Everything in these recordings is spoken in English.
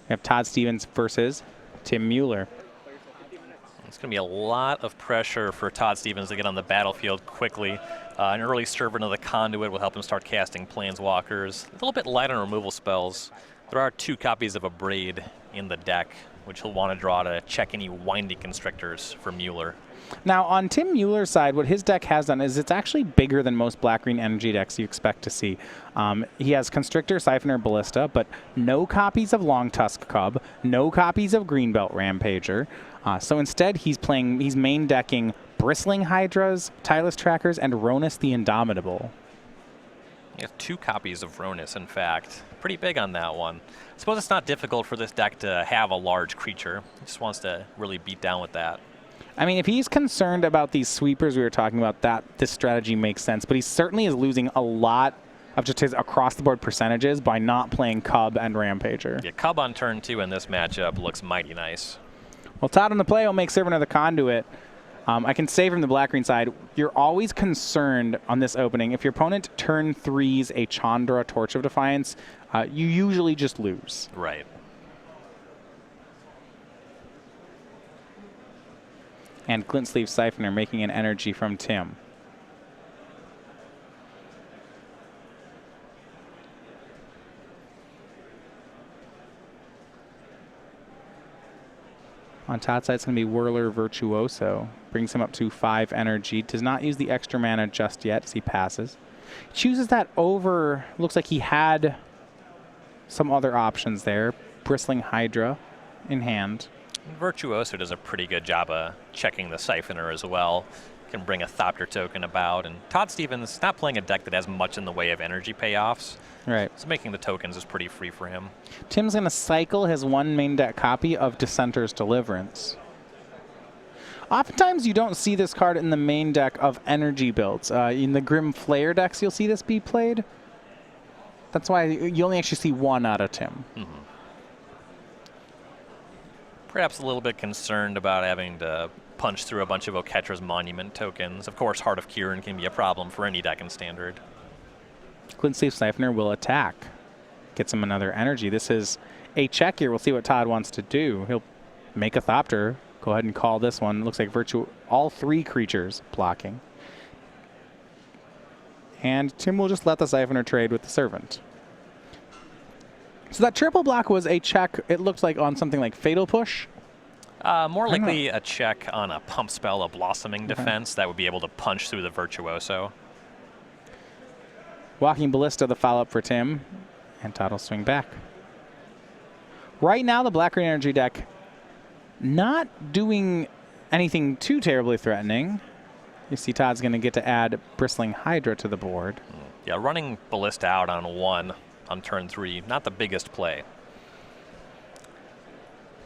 We have Todd Stevens versus Tim Mueller. It's going to be a lot of pressure for Todd Stevens to get on the battlefield quickly. An early serve into the conduit will help him start casting planeswalkers. A little bit light on removal spells. There are 2 copies of a Braid in the deck, which he'll want to draw to check any Winding Constrictors for Mueller. Now, on Tim Mueller's side, what his deck has done is it's actually bigger than most black-green energy decks you expect to see. He has Constrictor, Siphoner, Ballista, but no copies of Long Tusk Cub, no copies of Greenbelt Rampager. So instead, he's main decking Bristling Hydras, Tireless Trackers, and Ronus the Indomitable. He has 2 copies of Ronus, in fact. Pretty big on that one. I suppose it's not difficult for this deck to have a large creature. He just wants to really beat down with that. I mean, if he's concerned about these sweepers we were talking about, this strategy makes sense. But he certainly is losing a lot of just his across-the-board percentages by not playing Cub and Rampager. Yeah, Cub on turn 2 in this matchup looks mighty nice. Well, Todd on the play will make Servant of the Conduit. I can say from the black-green side, you're always concerned on this opening. If your opponent turn 3s a Chandra Torch of Defiance, you usually just lose. Right. And Glint Sleeve Siphoner making an energy from Tim. On Todd's side, it's going to be Whirler Virtuoso. Brings him up to 5 energy. Does not use the extra mana just yet as he passes. Chooses that over. Looks like he had some other options there. Bristling Hydra in hand. Virtuoso does a pretty good job of checking the Siphoner as well. Can bring a Thopter token about. And Todd Stevens not playing a deck that has much in the way of energy payoffs. Right. So making the tokens is pretty free for him. Tim's going to cycle his 1 main deck copy of Dissenter's Deliverance. Oftentimes you don't see this card in the main deck of energy builds. In the Grim Flayer decks you'll see this be played. That's why you only actually see 1 out of Tim. Mm-hmm. Perhaps a little bit concerned about having to punch through a bunch of Oketra's Monument tokens. Of course, Heart of Kirin can be a problem for any deck in Standard. Glint Sleeve Siphoner will attack. Gets him another energy. This is a check here. We'll see what Todd wants to do. He'll make a Thopter. Go ahead and call this one. Looks like all 3 creatures blocking. And Tim will just let the Siphoner trade with the Servant. So that triple block was a check, it looked like, on something like Fatal Push. More likely a check on a pump spell, a Blossoming Defense that would be able to punch through the Virtuoso. Walking Ballista, the follow-up for Tim. And Todd will swing back. Right now, the black-green energy deck not doing anything too terribly threatening. You see Todd's going to get to add Bristling Hydra to the board. Yeah, running Ballista out on 1 on turn 3, not the biggest play.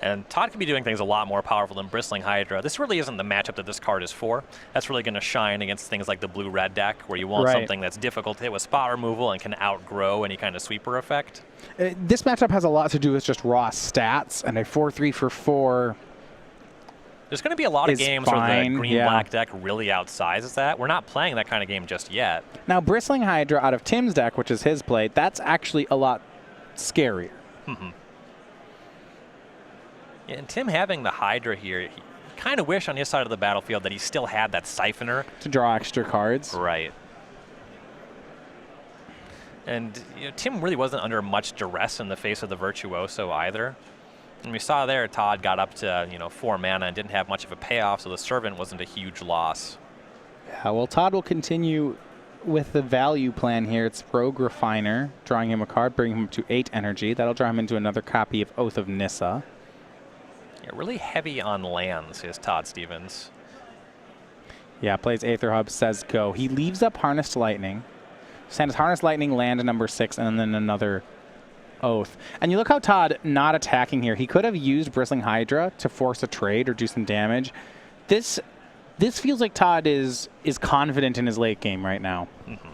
And Todd can be doing things a lot more powerful than Bristling Hydra. This really isn't the matchup that this card is for. That's really going to shine against things like the blue-red deck, where you want something that's difficult to hit with spot removal and can outgrow any kind of sweeper effect. This matchup has a lot to do with just raw stats, and a 4-3 for 4. There's going to be a lot of games where the green-black deck really outsizes that. We're not playing that kind of game just yet. Now, Bristling Hydra out of Tim's deck, which is his play, that's actually a lot scarier. Mm-hmm. Yeah, and Tim having the Hydra here, he kind of wish on his side of the battlefield that he still had that Siphoner. To draw extra cards. Right. And Tim really wasn't under much duress in the face of the Virtuoso either. And we saw there Todd got up to 4 mana and didn't have much of a payoff, so the Servant wasn't a huge loss. Yeah, well, Todd will continue with the value plan here. It's Rogue Refiner, drawing him a card, bringing him to 8 energy. That'll draw him into another copy of Oath of Nissa. Yeah, really heavy on lands is Todd Stevens. Yeah, plays Aether Hub, says go. He leaves up Harnessed Lightning. Sends Harnessed Lightning, land number 6, and then another Oath. And you look how Todd not attacking here. He could have used Bristling Hydra to force a trade or do some damage. This feels like Todd is confident in his late game right now. Mm-hmm.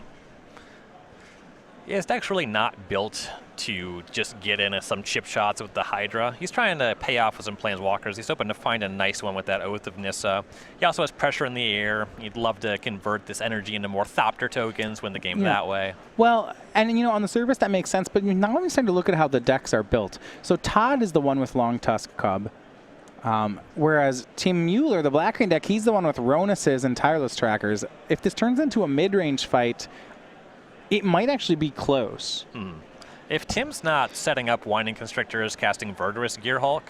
Yeah, his deck's really not built to just get in some chip shots with the Hydra. He's trying to pay off with some Planeswalkers. He's hoping to find a nice one with that Oath of Nissa. He also has pressure in the air. He'd love to convert this energy into more Thopter tokens, win the game that way. Well, and on the surface that makes sense, but now I'm starting to look at how the decks are built. So Todd is the one with Long Tusk Cub, whereas Tim Mueller, the Black Green deck, he's the one with Ronuses and Tireless Trackers. If this turns into a mid-range fight, it might actually be close. If Tim's not setting up Winding Constrictors, casting Verdurous Gearhulk,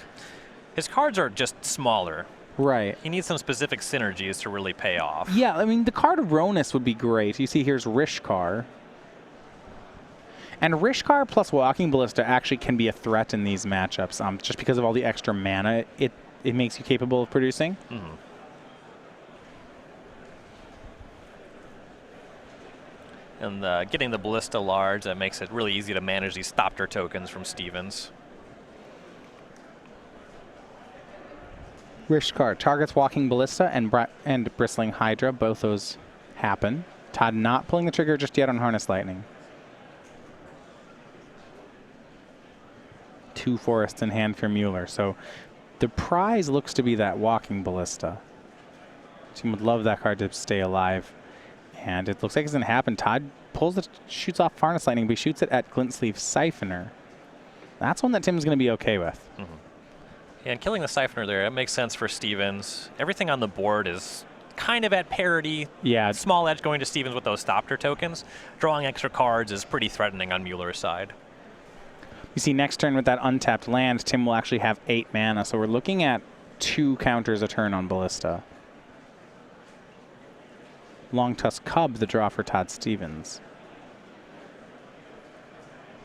his cards are just smaller. Right. He needs some specific synergies to really pay off. Yeah, I mean, the card Ronus would be great. You see here's Rishkar. And Rishkar plus Walking Ballista actually can be a threat in these matchups, just because of all the extra mana it makes you capable of producing. And getting the Ballista large, that makes it really easy to manage these Thopter tokens from Stevens. Rishkar targets Walking Ballista and Bristling Hydra. Both those happen. Todd not pulling the trigger just yet on Harness Lightning. 2 forests in hand for Mueller. So the prize looks to be that Walking Ballista. Team would love that card to stay alive. And it looks like it's going to happen. Todd shoots off Harness Lightning, but he shoots it at Glint Sleeve Siphoner. That's one that Tim's going to be okay with. Yeah, and killing the Siphoner there, it makes sense for Stevens. Everything on the board is kind of at parity. Yeah. Small edge going to Stevens with those Thopter tokens. Drawing extra cards is pretty threatening on Mueller's side. You see next turn with that untapped land, Tim will actually have 8 mana. So we're looking at 2 counters a turn on Ballista. Long Tusk Cub, the draw for Todd Stevens.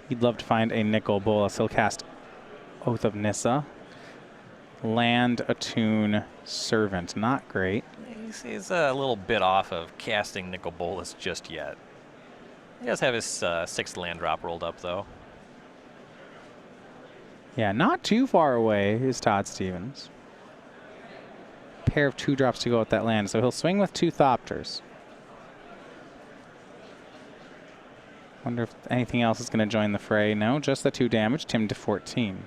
He'd love to find a Nicol Bolas. He'll cast Oath of Nissa. Land, Attune, Servant. Not great. He's a little bit off of casting Nicol Bolas just yet. He does have his 6th land drop rolled up, though. Yeah, not too far away is Todd Stevens. Pair of 2 drops to go with that land, so he'll swing with 2 Thopters. Wonder if anything else is going to join the fray. No, just the 2 damage. Tim to 14.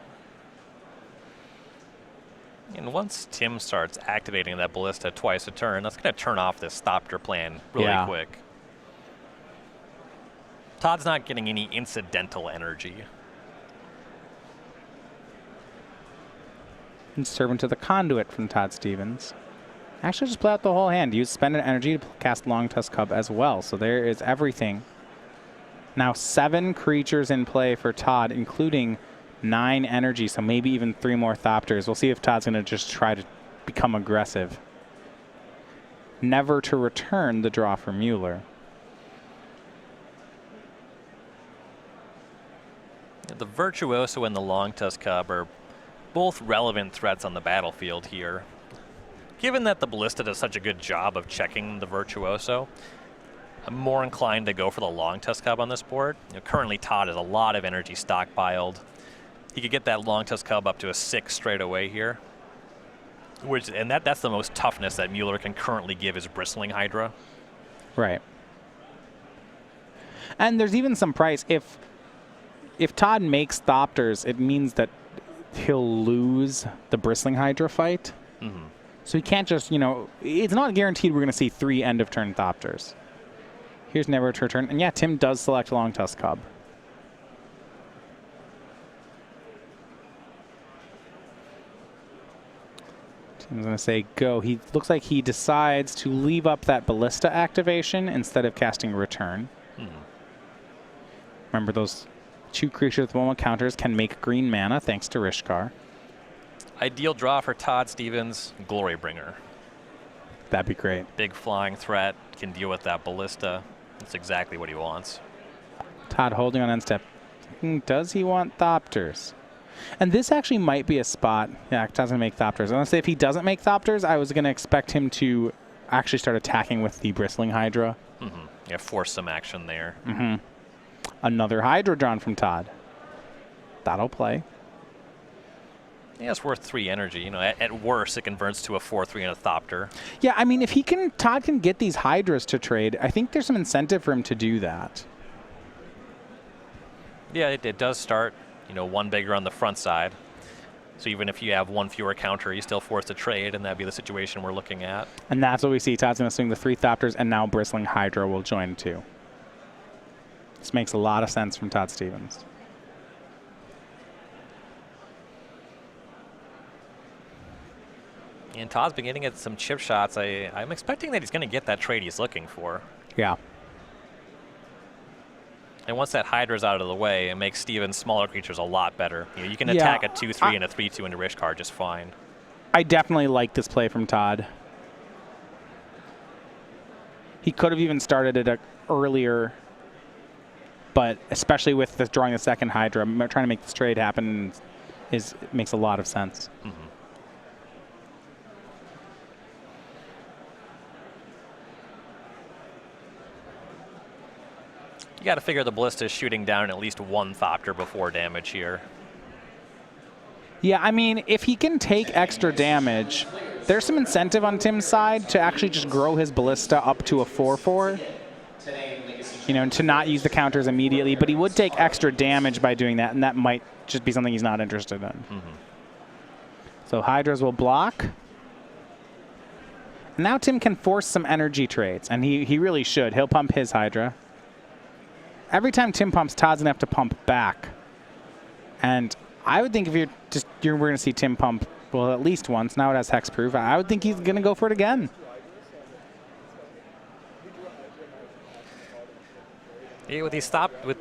And once Tim starts activating that Ballista twice a turn, that's going to turn off this Thopter plan really quick. Todd's not getting any incidental energy. And Servant to the Conduit from Todd Stevens. Actually, just play out the whole hand. Use Spend an Energy to cast Long Tusk Cub as well. So there is everything. Now 7 creatures in play for Todd, including 9 energy, so maybe even 3 more Thopters. We'll see if Todd's going to just try to become aggressive. Never to return the draw for Mueller. The Virtuoso and the Long Tusk Cub are both relevant threats on the battlefield here. Given that the Ballista does such a good job of checking the Virtuoso, I'm more inclined to go for the Long Tusk Cub on this board. Currently, Todd has a lot of energy stockpiled. He could get that Long Tusk Cub up to a 6 straight away here. That's the most toughness that Mueller can currently give his Bristling Hydra. Right. And there's even some price. If Todd makes Thopters, it means that he'll lose the Bristling Hydra fight. So he can't just, it's not guaranteed we're going to see 3 end-of-turn Thopters. Here's Never to Return. And yeah, Tim does select Long Tusk Cub. Tim's going to say go. He looks like he decides to leave up that Ballista activation instead of casting Return. Remember, those 2 creatures with 1/1 counters can make green mana thanks to Rishkar. Ideal draw for Todd Stevens, Glorybringer. That'd be great. Big flying threat, can deal with that Ballista. That's exactly what he wants. Todd holding on end step. Does he want Thopters? And this actually might be a spot. Yeah, Todd's going to make Thopters. I want to say if he doesn't make Thopters, I was going to expect him to actually start attacking with the Bristling Hydra. Yeah, force some action there. Another Hydra drawn from Todd. That'll play. Yeah, it's worth 3 energy. At worst, it converts to a 4/3 and a Thopter. Yeah, I mean, if Todd can get these Hydras to trade, I think there's some incentive for him to do that. Yeah, it does start, one bigger on the front side. So even if you have one fewer counter, you still force to trade, and that'd be the situation we're looking at. And that's what we see. Todd's going to swing the 3 Thopters, and now Bristling Hydra will join too. This makes a lot of sense from Todd Stevens. And Todd's beginning at some chip shots. I'm expecting that he's going to get that trade he's looking for. Yeah. And once that Hydra's out of the way, it makes Stevens' smaller creatures a lot better. You can attack a 2/3 and a 3/2 into Rish card just fine. I definitely like this play from Todd. He could have even started it earlier, but especially with drawing the second Hydra, trying to make this trade happen makes a lot of sense. Mm-hmm. You got to figure the Ballista is shooting down at least 1 Thopter before damage here. Yeah, I mean, if he can take extra damage, there's some incentive on Tim's side to actually just grow his Ballista up to a 4/4. To not use the counters immediately, but he would take extra damage by doing that, and that might just be something he's not interested in. Mm-hmm. So Hydras will block. Now Tim can force some energy trades, and he really should. He'll pump his Hydra. Every time Tim pumps, Todd's going to have to pump back. And I would think if we're going to see Tim pump, well, at least once. Now it has hexproof. I would think he's going to go for it again. Yeah, with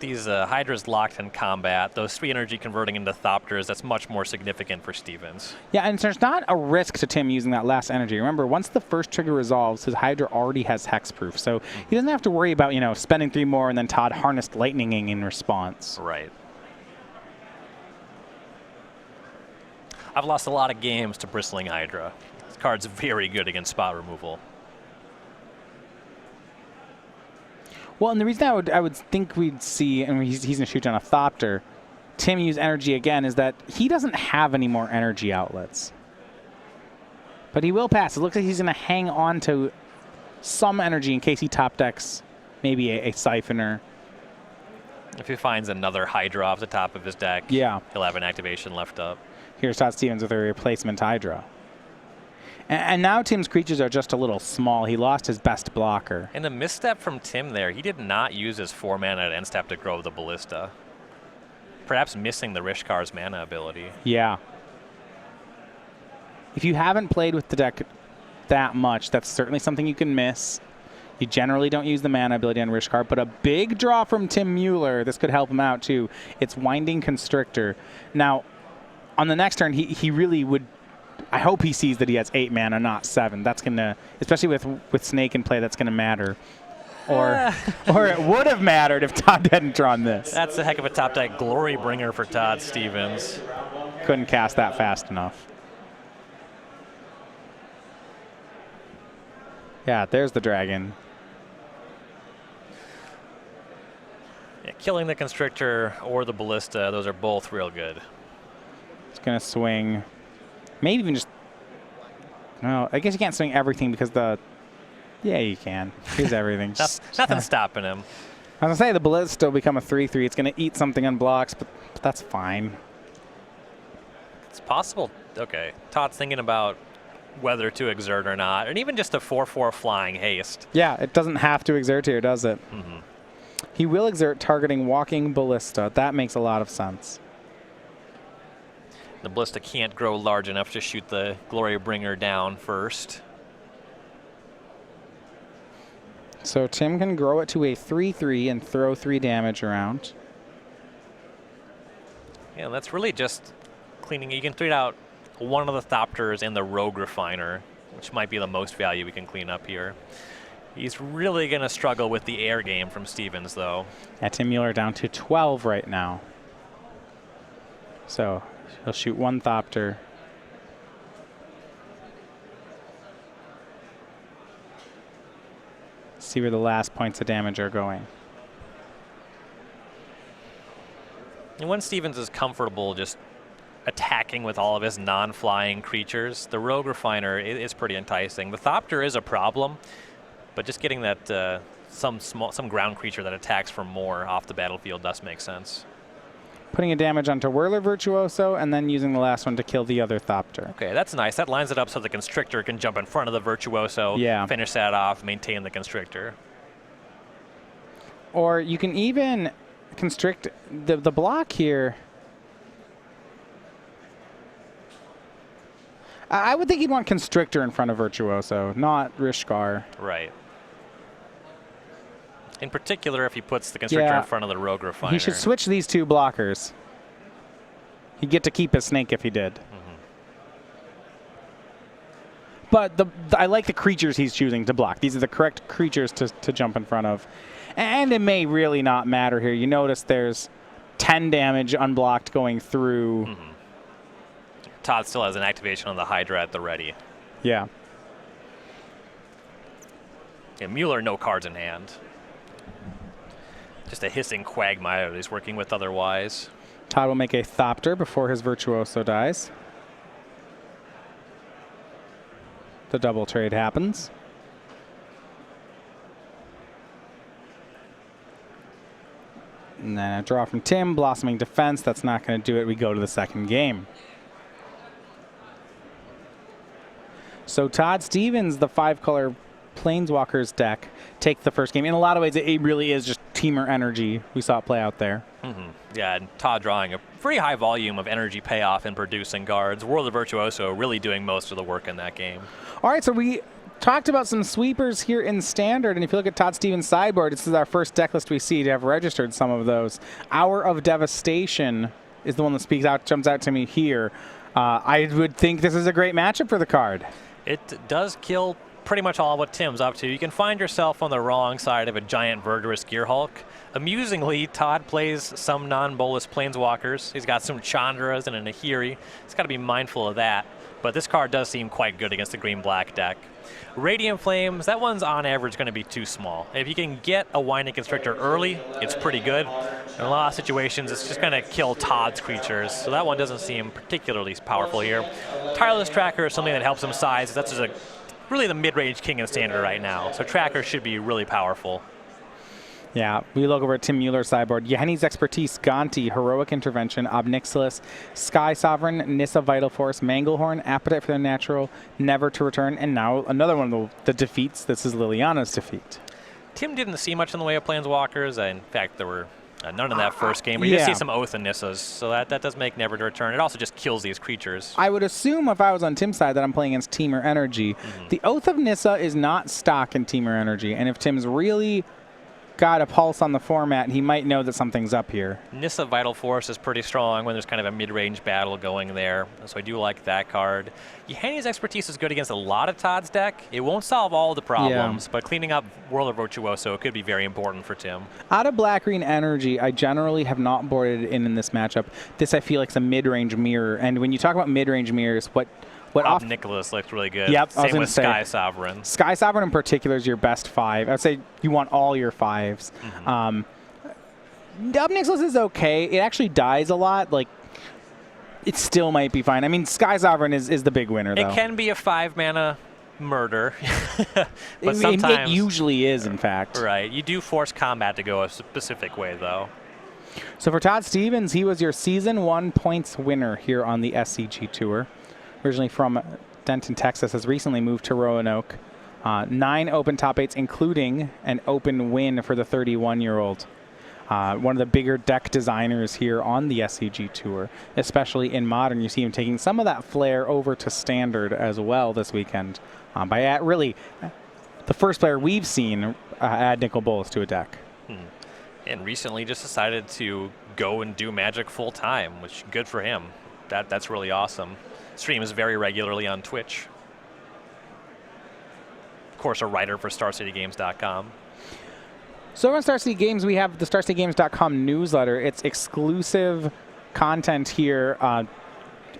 these Hydras locked in combat, those 3 energy converting into Thopters, that's much more significant for Stevens. Yeah, and there's not a risk to Tim using that last energy. Remember, once the first trigger resolves, his Hydra already has hexproof, so he doesn't have to worry about spending 3 more and then Todd harnessed lightninging in response. Right. I've lost a lot of games to Bristling Hydra. This card's very good against spot removal. Well, and the reason I would think we'd see, and he's going to shoot down a Thopter, Tim use energy again, is that he doesn't have any more energy outlets. But he will pass. It looks like he's going to hang on to some energy in case he top decks maybe a Siphoner. If he finds another Hydra off the top of his deck, yeah, he'll have an activation left up. Here's Todd Stevens with a replacement Hydra. And now Tim's creatures are just a little small. He lost his best blocker. And a misstep from Tim there. He did not use his 4 mana at end step to grow the Ballista. Perhaps missing the Rishkar's mana ability. Yeah. If you haven't played with the deck that much, that's certainly something you can miss. You generally don't use the mana ability on Rishkar, but a big draw from Tim Mueller. This could help him out too. It's Winding Constrictor. Now, on the next turn, he really would. I hope he sees that he has 8 mana, not 7. That's gonna, especially with Snake in play, that's gonna matter. Or it would have mattered if Todd hadn't drawn this. That's a heck of a top deck glory bringer for Todd Stevens. Couldn't cast that fast enough. Yeah, there's the dragon. Yeah, killing the Constrictor or the Ballista, those are both real good. It's gonna swing. Maybe even just, no, I guess you can't swing everything because yeah, you can. Here's everything. Nothing's stopping him. I was going to say the Ballista will become a 3/3. It's going to eat something on blocks, but that's fine. It's possible. Okay, Todd's thinking about whether to exert or not, and even just a 4/4 flying haste. Yeah, it doesn't have to exert here, does it? Mm-hmm. He will exert targeting Walking Ballista. That makes a lot of sense. The Ballista can't grow large enough to shoot the Glory Bringer down first. So Tim can grow it to a 3/3 and throw 3 damage around. Yeah, that's really just cleaning. You can clean out one of the Thopters and the Rogue Refiner, which might be the most value we can clean up here. He's really going to struggle with the air game from Stevens, though. Yeah, Tim Mueller down to 12 right now. So he'll shoot 1 Thopter. See where the last points of damage are going. And when Stevens is comfortable just attacking with all of his non-flying creatures, the Rogue Refiner is pretty enticing. The Thopter is a problem, but just getting that some ground creature that attacks for more off the battlefield does make sense. putting a damage onto Whirler Virtuoso, and then using the last one to kill the other Thopter. Okay, that's nice. That lines it up so the Constrictor can jump in front of the Virtuoso, finish that off, maintain the Constrictor. Or you can even constrict the block here. I would think he'd want Constrictor in front of Virtuoso, not Rishkar. Right. In particular, if he puts the Constrictor in front of the Rogue Refiner. He should switch these two blockers. He'd get to keep his Snake if he did. But I like the creatures he's choosing to block. These are the correct creatures to jump in front of. And it may really not matter here. You notice there's 10 damage unblocked going through. Todd still has an activation on the Hydra at the ready. Yeah. Mueller, no cards in hand. Just a hissing Quagmire that he's working with otherwise. Todd will make a Thopter before his Virtuoso dies. The double trade happens. And then a draw from Tim, Blossoming Defense. That's not going to do it. We go to the second game. So Todd Stevens, the 5-color Planeswalkers deck, take the first game. In a lot of ways, it really is just Teamer energy. We saw it play out there. Yeah, and Todd drawing a pretty high volume of energy payoff in producing cards. World of Virtuoso really doing most of the work in that game. All right, so we talked about some sweepers here in Standard, and if you look at Todd Stevens' sideboard, this is our first deck list we see to have registered some of those. Hour of Devastation is the one that jumps out to me here. I would think this is a great matchup for the card. It does kill pretty much all what Tim's up to. You can find yourself on the wrong side of a giant Verdurous Gearhulk. Amusingly, Todd plays some non-bolus Planeswalkers. He's got some Chandras and a Nahiri. He's got to be mindful of that. But this card does seem quite good against the green-black deck. Radiant Flames, that one's on average going to be too small. If you can get a Winding Constrictor early, it's pretty good. In a lot of situations, it's just going to kill Todd's creatures, so that one doesn't seem particularly powerful here. Tireless Tracker is something that helps him size. That's just really the mid-range king in Standard right now, so Tracker should be really powerful. Yeah, we look over at Tim Mueller's sideboard. Yahenni's Expertise, Gonti, Heroic Intervention, Obnixilis, Sky Sovereign, Nissa Vital Force, Manglehorn, Appetite for the Natural, Never to Return, and now another one of the defeats. This is Liliana's defeat. Tim didn't see much in the way of Planeswalkers. In fact, there were none in that first game, but you did see some Oath and Nissas, so that does make Never to Return. It also just kills these creatures. I would assume if I was on Tim's side that I'm playing against Teamer Energy. The Oath of Nissa is not stock in Teamer Energy, and if Tim's really got a pulse on the format, he might know that something's up here. Nissa Vital Force is pretty strong when there's kind of a mid-range battle going there, so I do like that card. Yahenni's Expertise is good against a lot of Todd's deck. It won't solve all the problems, but cleaning up World of Virtuoso could be very important for Tim. Out of Black-Green Energy, I generally have not boarded in this matchup. This I feel like is a mid-range mirror, and when you talk about mid-range mirrors, what Nicholas looked really good. Yep, Same with Sky Sovereign. Sky Sovereign in particular is your best 5. I would say you want all your 5s. Nicholas is okay. It actually dies a lot. Like, it still might be fine. I mean, Sky Sovereign is the big winner, though. It can be a 5-mana murder. But sometimes it usually is, in fact. Right. You do force combat to go a specific way, though. So for Todd Stevens, he was your Season 1 points winner here on the SCG Tour. Originally from Denton, Texas, has recently moved to Roanoke. 9 open top 8s, including an open win for the 31-year-old. One of the bigger deck designers here on the SCG Tour, especially in Modern. You see him taking some of that flair over to Standard as well this weekend by really the first player we've seen add Nicol Bolas to a deck. And recently just decided to go and do Magic full-time, which good for him. That's really awesome. Streams very regularly on Twitch. Of course, a writer for StarCityGames.com. So on Star City Games, we have the StarCityGames.com newsletter. It's exclusive content here,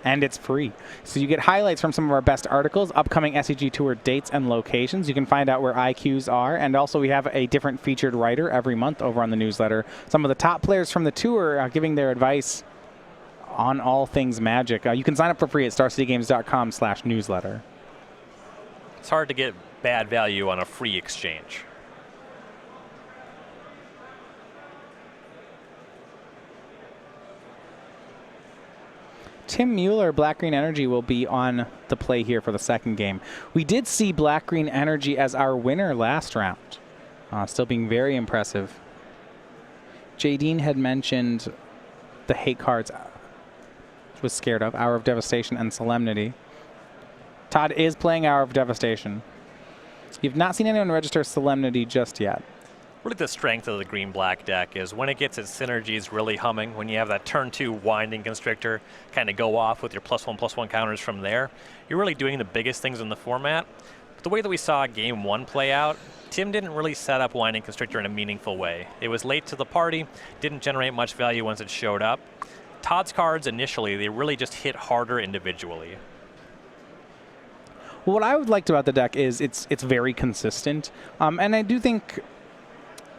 and it's free. So you get highlights from some of our best articles, upcoming SCG Tour dates and locations. You can find out where IQs are, and also we have a different featured writer every month over on the newsletter. Some of the top players from the tour giving their advice on all things Magic. You can sign up for free at StarCityGames.com/newsletter. It's hard to get bad value on a free exchange. Tim Mueller, Black-Green Energy, will be on the play here for the second game. We did see Black-Green Energy as our winner last round. Still being very impressive. Jadine had mentioned the hate cards was scared of, Hour of Devastation and Solemnity. Todd is playing Hour of Devastation. You've not seen anyone register Solemnity just yet. Really the strength of the green-black deck is when it gets its synergies really humming, when you have that turn 2 Winding Constrictor kind of go off with your +1/+1 counters from there, you're really doing the biggest things in the format. But the way that we saw Game 1 play out, Tim didn't really set up Winding Constrictor in a meaningful way. It was late to the party, didn't generate much value once it showed up. Todd's cards initially, they really just hit harder individually. Well, what I would like about the deck is it's very consistent, and I do think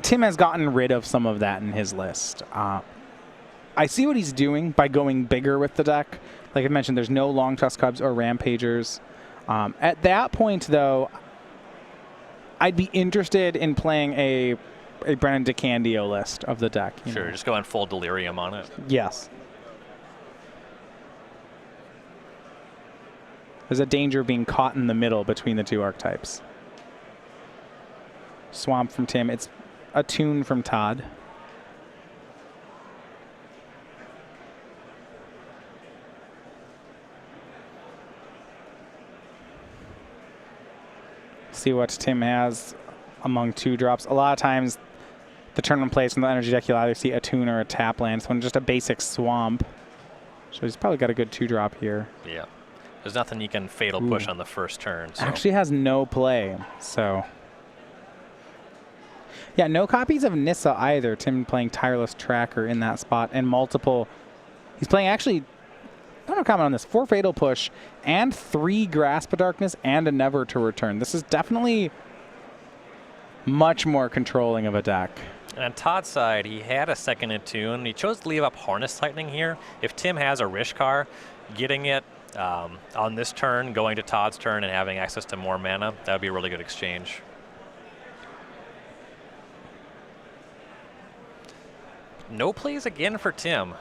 Tim has gotten rid of some of that in his list. I see what he's doing by going bigger with the deck. Like I mentioned, there's no Long Tusk Cubs or Rampagers. At that point, though, I'd be interested in playing a Brennan DeCandio list of the deck. Sure, just going full Delirium on it. Yes. There's a danger of being caught in the middle between the two archetypes. Swamp from Tim. It's a tune from Todd. See what Tim has among 2-drops. A lot of times, the tournament plays from the energy deck, you'll either see a tune or a tap land. So just a basic swamp. So he's probably got a good 2-drop here. Yeah. There's nothing you can fatal push on the first turn. So. Actually has no play, so. Yeah, no copies of Nissa either. Tim playing Tireless Tracker in that spot and multiple. He's playing actually, I don't know, comment on this, 4 Fatal Push and 3 Grasp of Darkness and a Never to Return. This is definitely much more controlling of a deck. And on Todd's side, he had a second attune. He chose to leave up Harness Lightning here. If Tim has a Rishkar, getting it on this turn, going to Todd's turn and having access to more mana, that would be a really good exchange. No plays again for Tim.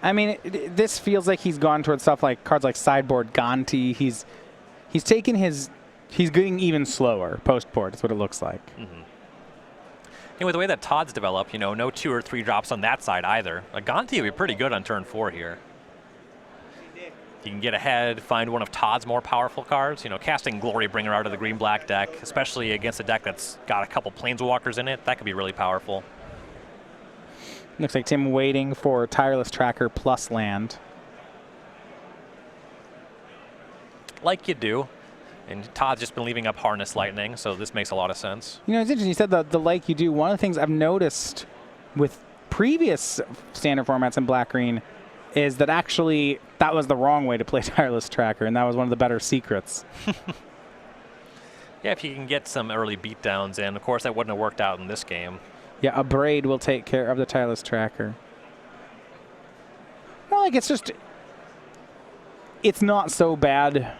I mean, this feels like he's gone towards stuff like cards like Sideboard Gonti. He's taken his, he's getting even slower post-port, is what it looks like. Mm-hmm. And with the way that Todd's developed, you know, no 2 or 3 drops on that side either. A Gonti would be pretty good on turn 4 here. You can get ahead, find one of Todd's more powerful cards. You know, casting Glorybringer out of the green-black deck, especially against a deck that's got a couple Planeswalkers in it, that could be really powerful. Looks like Tim waiting for Tireless Tracker plus land. Like you do. And Todd's just been leaving up Harness Lightning, so this makes a lot of sense. You know, it's interesting. You said the like you do. One of the things I've noticed with previous standard formats in Black-Green is that actually that was the wrong way to play Tireless Tracker, and that was one of the better secrets. Yeah, if you can get some early beatdowns in. Of course, that wouldn't have worked out in this game. Yeah, a Braid will take care of the Tireless Tracker. Well, like, it's just, it's not so bad.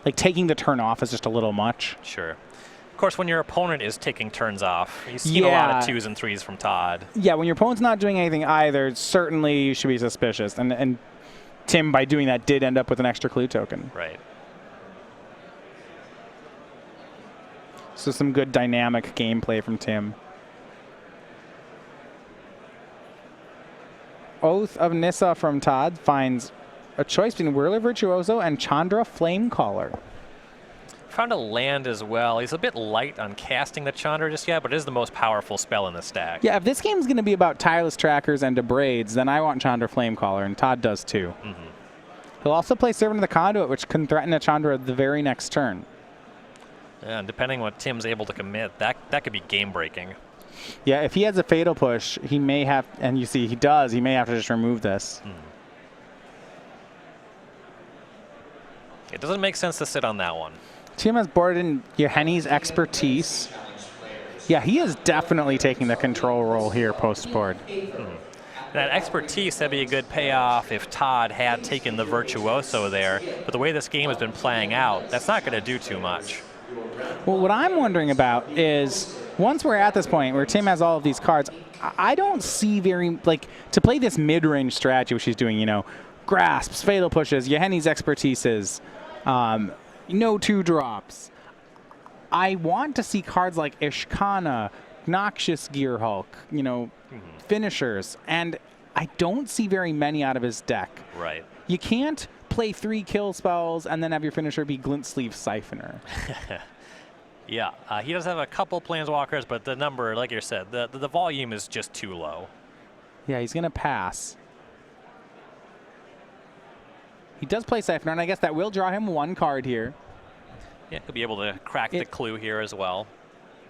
Like, taking the turn off is just a little much. Sure. Of course, when your opponent is taking turns off, you've seen a lot of 2s and 3s from Todd. Yeah, when your opponent's not doing anything either, certainly you should be suspicious. And Tim, by doing that, did end up with an extra clue token. Right. So some good dynamic gameplay from Tim. Oath of Nissa from Todd finds a choice between Whirler Virtuoso and Chandra Flamecaller. Found a land as well. He's a bit light on casting the Chandra just yet, but it is the most powerful spell in the stack. Yeah, if this game's going to be about Tireless Trackers and Braids, then I want Chandra Flamecaller, and Todd does too. Mm-hmm. He'll also play Servant of the Conduit, which can threaten a Chandra the very next turn. Yeah, and depending on what Tim's able to commit, that could be game-breaking. Yeah, if he has a Fatal Push, he may have, and you see he does, he may have to just remove this. It doesn't make sense to sit on that one. Tim has boarded in Yohenni's Expertise. Yeah, he is definitely taking the control role here post-board. That Expertise, that'd be a good payoff if Todd had taken the Virtuoso there. But the way this game has been playing out, that's not going to do too much. Well, what I'm wondering about is, once we're at this point where Tim has all of these cards, I don't see very, like, to play this mid-range strategy, which he's doing, you know, grasps, fatal pushes, Yeheni's expertises, no 2-drops. I want to see cards like Ishkana, Noxious Gearhulk, finishers, and I don't see very many out of his deck. Right. You can't play 3 kill spells and then have your finisher be Glint Sleeve Siphoner. Yeah, he does have a couple Planeswalkers, but the number, like you said, the volume is just too low. Yeah, he's going to pass. He does play Siphoner, and I guess that will draw him 1 card here. Yeah, he'll be able to crack the clue here as well.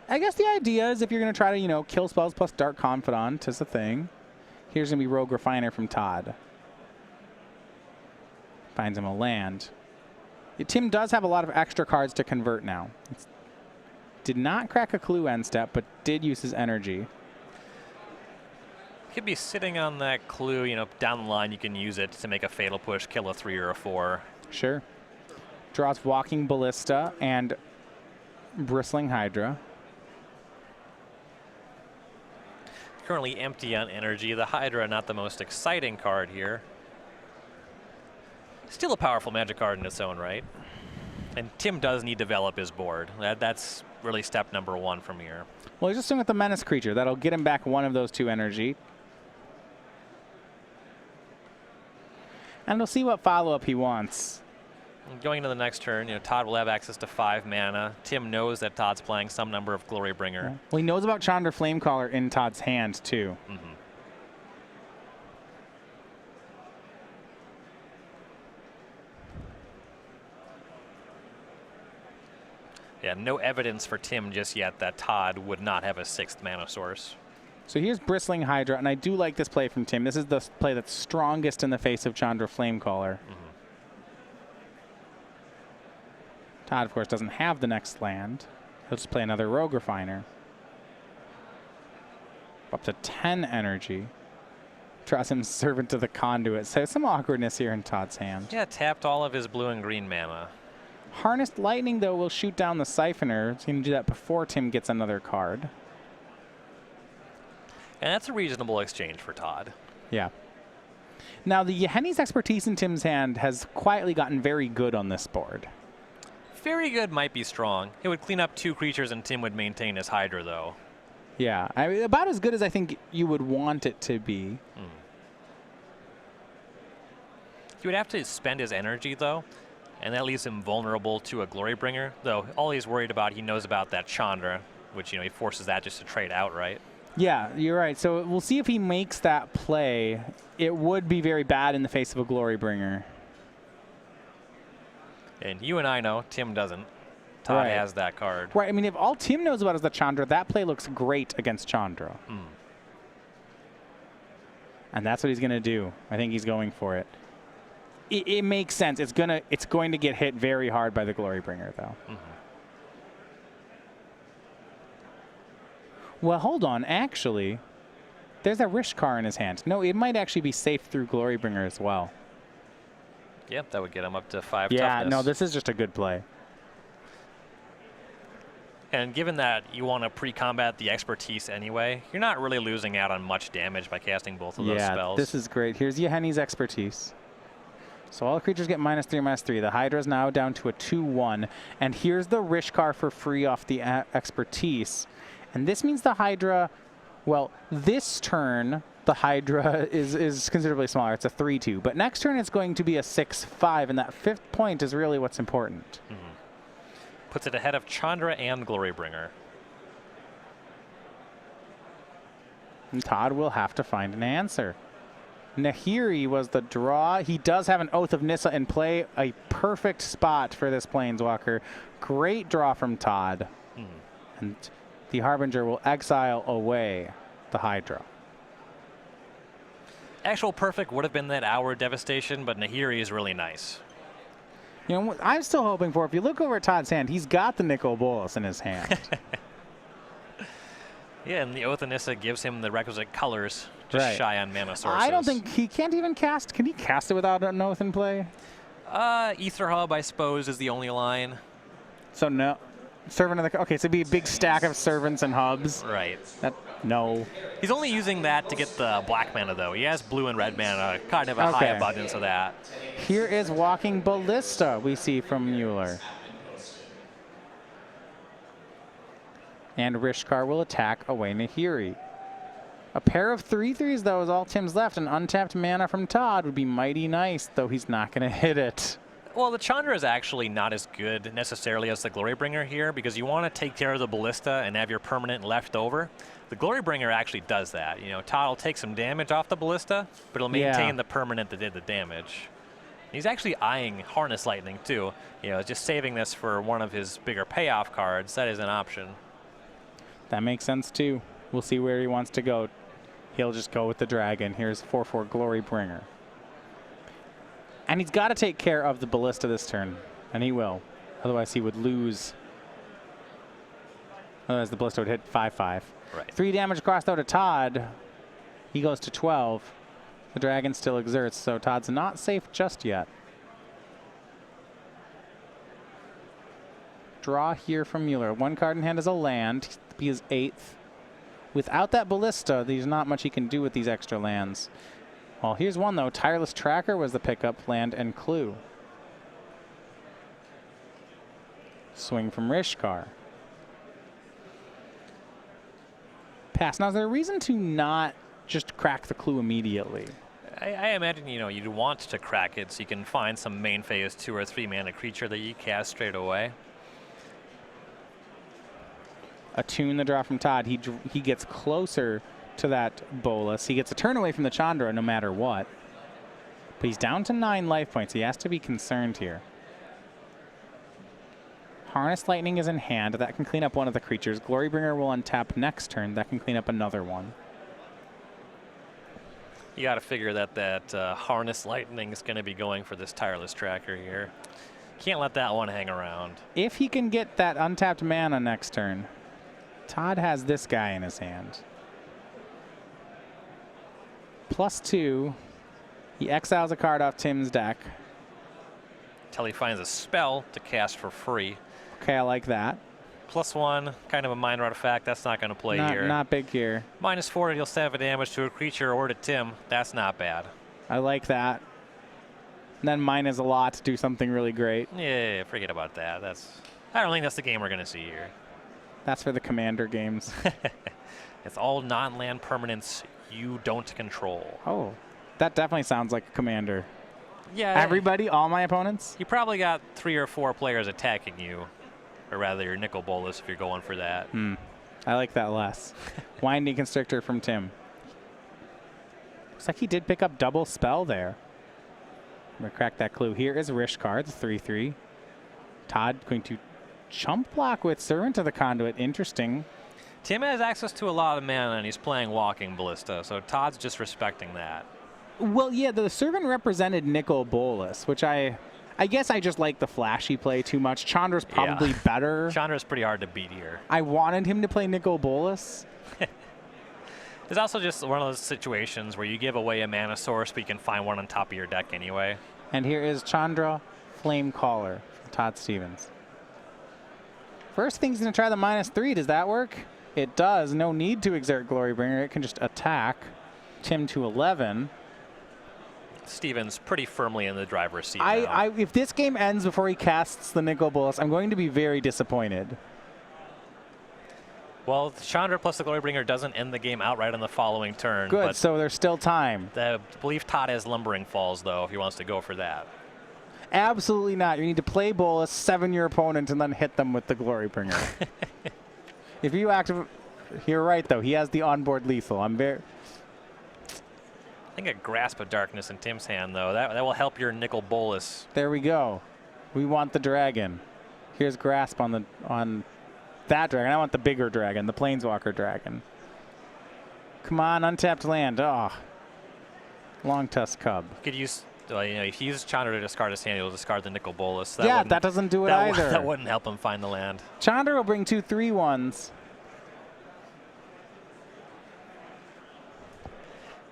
I guess the idea is if you're going to try to, kill spells plus Dark Confidant is the thing. Here's going to be Rogue Refiner from Todd. Finds him a land. Tim does have a lot of extra cards to convert now. Did not crack a clue end step, but did use his energy. Could be sitting on that clue, down the line you can use it to make a fatal push, kill a 3 or a 4. Sure. Draws Walking Ballista and Bristling Hydra. Currently empty on energy. The Hydra not the most exciting card here. Still a powerful Magic card in its own right. And Tim does need to develop his board. That's really step number 1 from here. Well, he's just doing with the Menace creature. That'll get him back 1 of those 2 energy. And we'll see what follow-up he wants. Going into the next turn, Todd will have access to 5 mana. Tim knows that Todd's playing some number of Glorybringer. Yeah. Well, he knows about Chandra Flamecaller in Todd's hand, too. Mm-hmm. Yeah, no evidence for Tim just yet that Todd would not have a 6th mana source. So here's Bristling Hydra, and I do like this play from Tim. This is the play that's strongest in the face of Chandra Flamecaller. Mm-hmm. Todd, of course, doesn't have the next land. He'll just play another Rogue Refiner. Up to 10 energy. Draws him Servant to the Conduit. So some awkwardness here in Todd's hand. Yeah, tapped all of his blue and green mana. Harnessed Lightning, though, will shoot down the Siphoner. He's going to do that before Tim gets another card. And that's a reasonable exchange for Todd. Yeah. Now, the Yeheni's expertise in Tim's hand has quietly gotten very good on this board. Very good might be strong. It would clean up 2 creatures and Tim would maintain his Hydra, though. Yeah, I mean, about as good as I think you would want it to be. He would have to spend his energy, though, and that leaves him vulnerable to a Glorybringer, though all he's worried about, he knows about that Chandra, which, he forces that just to trade outright. Yeah, you're right. So we'll see if he makes that play. It would be very bad in the face of a Glorybringer. And you and I know, Tim doesn't. Todd has that card. Right, I mean, if all Tim knows about is the Chandra, that play looks great against Chandra. And that's what he's going to do. I think he's going for it. It makes sense. It's going to get hit very hard by the Glorybringer, though. Well, hold on. Actually, there's a Rishkar in his hand. No, it might actually be safe through Glorybringer as well. Yep, that would get him up to 5 Yeah, toughness. no, this is just a good play. And given that you want to pre-combat the expertise anyway, you're not really losing out on much damage by casting both of those spells. This is great. Here's Yeheni's expertise. So all creatures get -3/-3. The Hydra's now down to a 2/1. And here's the Rishkar for free off the expertise. And this means the Hydra, well, this turn, the Hydra is considerably smaller. It's a 3/2. But next turn, it's going to be a 6/5. And that 5th point is really what's important. Puts it ahead of Chandra and Glorybringer. And Todd will have to find an answer. Nahiri was the draw. He does have an Oath of Nissa in play. A perfect spot for this Planeswalker. Great draw from Todd. And the Harbinger will exile away the Hydra. Actual perfect would have been that Hour Devastation, but Nahiri is really nice. You know, I'm still hoping for, if you look over at Todd's hand, he's got the Nicol Bolas in his hand. Yeah, and the Oath of Nissa gives him the requisite colors, just shy on mana sources. I don't think he can't even cast. Can he cast it without an Oath in play? Ether Hub, I suppose, is the only line. So no. Servant of the... Okay, so it'd be a big stack of servants and hubs. Right. No. He's only using that to get the black mana, though. He has blue and red mana, kind of a high abundance of that. Here is Walking Ballista we see from Mueller. And Rishkar will attack away Nahiri. A pair of 3/3s, though, is all Tim's left. An untapped mana from Todd would be mighty nice, though he's not going to hit it. Well, the Chandra is actually not as good necessarily as the Glorybringer here, because you want to take care of the Ballista and have your permanent left over. The Glorybringer actually does that. You know, Todd will take some damage off the Ballista, but it'll maintain the permanent that did the damage. He's actually eyeing Harness Lightning, too. You know, just saving this for one of his bigger payoff cards. That is an option. That makes sense, too. We'll see where he wants to go. He'll just go with the Dragon. Here's 4/4 Glorybringer. And he's got to take care of the Ballista this turn, and he will. Otherwise, he would lose. Otherwise, the Ballista would hit 5/5. Right. 3 damage across, though, to Todd. He goes to 12. The Dragon still exerts, so Todd's not safe just yet. Draw here from Mueller. 1 card in hand is a land. He is 8th. Without that Ballista, there's not much he can do with these extra lands. Well, here's one, though. Tireless Tracker was the pickup, land and clue. Swing from Rishkar. Pass. Now, is there a reason to not just crack the clue immediately? I imagine, you know, you'd want to crack it so you can find some main phase 2 or 3 mana creature that you cast straight away. Attune the draw from Todd. He gets closer to that Bolus. He gets a turn away from the Chandra no matter what. But he's down to 9 life points. He has to be concerned here. Harness Lightning is in hand. That can clean up one of the creatures. Glorybringer will untap next turn. That can clean up another one. You got to figure that Harness Lightning is going to be going for this Tireless Tracker here. Can't let that one hang around. If he can get that untapped mana next turn, Todd has this guy in his hand. +2. He exiles a card off Tim's deck. Until he finds a spell to cast for free. Okay, I like that. +1, kind of a minor artifact. That's not going to play here. Not big here. -4, he'll 7 damage to a creature or to Tim. That's not bad. I like that. And then mine is a lot to do something really great. Yeah, forget about that. I don't think that's the game we're going to see here. That's for the Commander games. It's all non-land permanents you don't control. Oh, that definitely sounds like a Commander. Yeah. Everybody, all my opponents? You probably got 3 or 4 players attacking you. Or rather, your Nicol Bolas if you're going for that. I like that less. Winding Constrictor from Tim. Looks like he did pick up double spell there. I'm going to crack that clue. Here is Rishkar, the 3/3. Todd going to chump block with Servant of the Conduit. Interesting. Tim has access to a lot of mana, and he's playing Walking Ballista, so Todd's just respecting that. Well, yeah, the Servant represented Nicol Bolas, which I guess I just like the flashy play too much. Chandra's probably better. Chandra's pretty hard to beat here. I wanted him to play Nicol Bolas. It's also just one of those situations where you give away a mana source, but you can find one on top of your deck anyway. And here is Chandra Flame Caller from Todd Stevens. First thing, he's going to try the -3. Does that work? It does. No need to exert Glorybringer. It can just attack. Tim to 11. Stevens pretty firmly in the driver's seat now. If this game ends before he casts the Nicol Bolas, I'm going to be very disappointed. Well, the Chandra plus the Glorybringer doesn't end the game outright on the following turn. Good, but so there's still time. I believe Todd has Lumbering Falls, though, if he wants to go for that. Absolutely not. You need to play Bolas, 7 your opponent, and then hit them with the Glorybringer. If you activate... You're right, though. He has the onboard lethal. I think a Grasp of Darkness in Tim's hand, though. That will help your Nicol Bolas. There we go. We want the dragon. Here's Grasp on that dragon. I want the bigger dragon, the Planeswalker dragon. Come on, untapped land. Oh. Long Tusk Cub. You could use... if he uses Chandra to discard his hand, he'll discard the Nicol Bolas. That doesn't do it either. That wouldn't help him find the land. Chandra will bring 2 3/1s.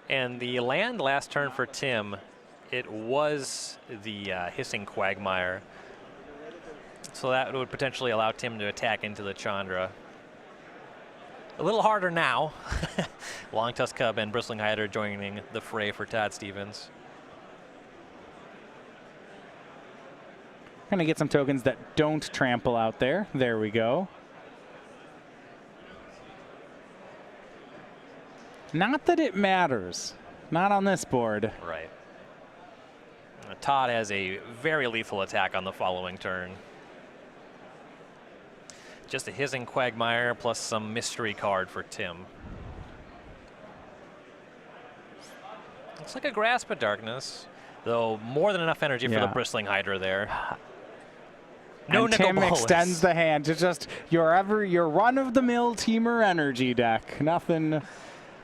And the land last turn for Tim, it was the Hissing Quagmire. So that would potentially allow Tim to attack into the Chandra. A little harder now. Long Tusk Cub and Bristling Hyder joining the fray for Todd Stevens. Gonna get some tokens that don't trample out there. There we go. Not that it matters. Not on this board. Right. Todd has a very lethal attack on the following turn. Just a Hissing Quagmire plus some mystery card for Tim. Looks like a Grasp of Darkness, though more than enough energy for the Bristling Hydra there. No and Nicol Tim Bolas. extends the hand to just your run-of-the-mill teamer energy deck. Nothing.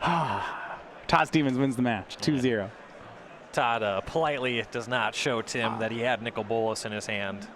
Todd Stevens wins the match, 2-0. Todd politely does not show Tim that he had Nicol Bolas in his hand.